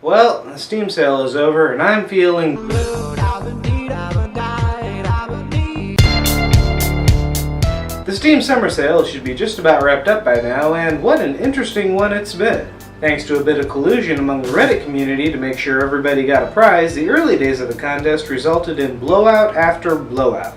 Well, the Steam sale is over and I'm feeling blue. The Steam summer sale should be just about wrapped up by now, and what an interesting one it's been. Thanks to a bit of collusion among the Reddit community to make sure everybody got a prize, the early days of the contest resulted in blowout after blowout.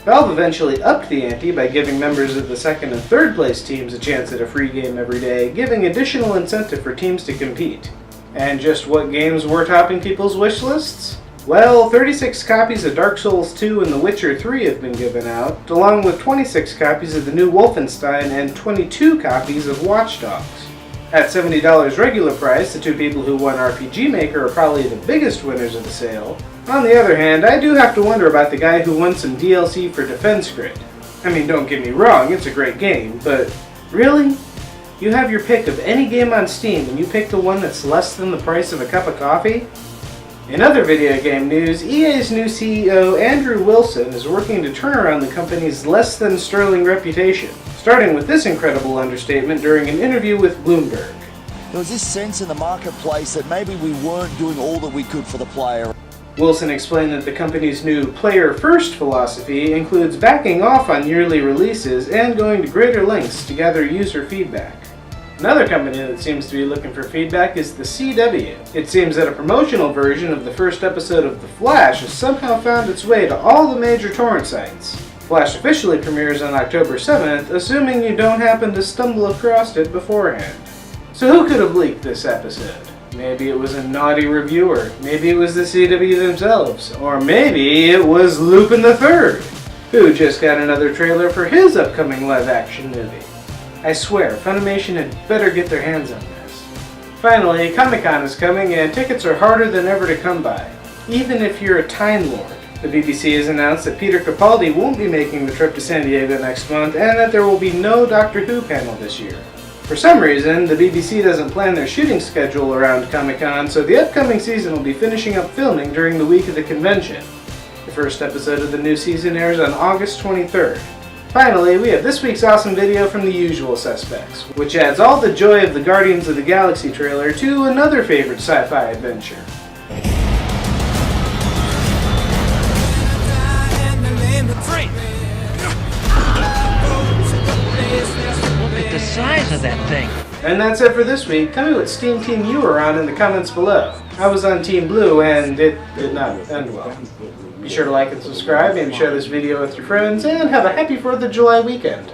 Valve eventually upped the ante by giving members of the second and third place teams a chance at a free game every day, giving additional incentive for teams to compete. And just what games were topping people's wish lists? Well, 36 copies of Dark Souls 2 and The Witcher 3 have been given out, along with 26 copies of the new Wolfenstein and 22 copies of Watch Dogs. At $70 regular price, the two people who won RPG Maker are probably the biggest winners of the sale. On the other hand, I do have to wonder about the guy who won some DLC for Defense Grid. I mean, don't get me wrong, it's a great game, but really? You have your pick of any game on Steam and you pick the one that's less than the price of a cup of coffee? In other video game news, EA's new CEO, Andrew Wilson, is working to turn around the company's less than sterling reputation, starting with this incredible understatement during an interview with Bloomberg. There was this sense in the marketplace that maybe we weren't doing all that we could for the player. Wilson explained that the company's new player-first philosophy includes backing off on yearly releases and going to greater lengths to gather user feedback. Another company that seems to be looking for feedback is the CW. It seems that a promotional version of the first episode of The Flash has somehow found its way to all the major torrent sites. Flash officially premieres on October 7th, assuming you don't happen to stumble across it beforehand. So who could have leaked this episode? Maybe it was a naughty reviewer, maybe it was the CW themselves, or maybe it was Lupin III, who just got another trailer for his upcoming live-action movie. I swear, Funimation had better get their hands on this. Finally, ComicCon is coming and tickets are harder than ever to come by, even if you're a Time Lord. The BBC has announced that Peter Capaldi won't be making the trip to San Diego next month and that there will be no Doctor Who panel this year. For some reason, the BBC doesn't plan their shooting schedule around Comic-Con, so the upcoming season will be finishing up filming during the week of the convention. The first episode of the new season airs on August 23rd. Finally, we have this week's awesome video from The Usual Suspects, which adds all the joy of the Guardians of the Galaxy trailer to another favorite sci-fi adventure. Look at the size of that thing. And that's it for this week. Tell me what Steam team you were on in the comments below. I was on Team Blue and it did not end well. Be sure to like and subscribe and share this video with your friends, and have a happy 4th of July weekend.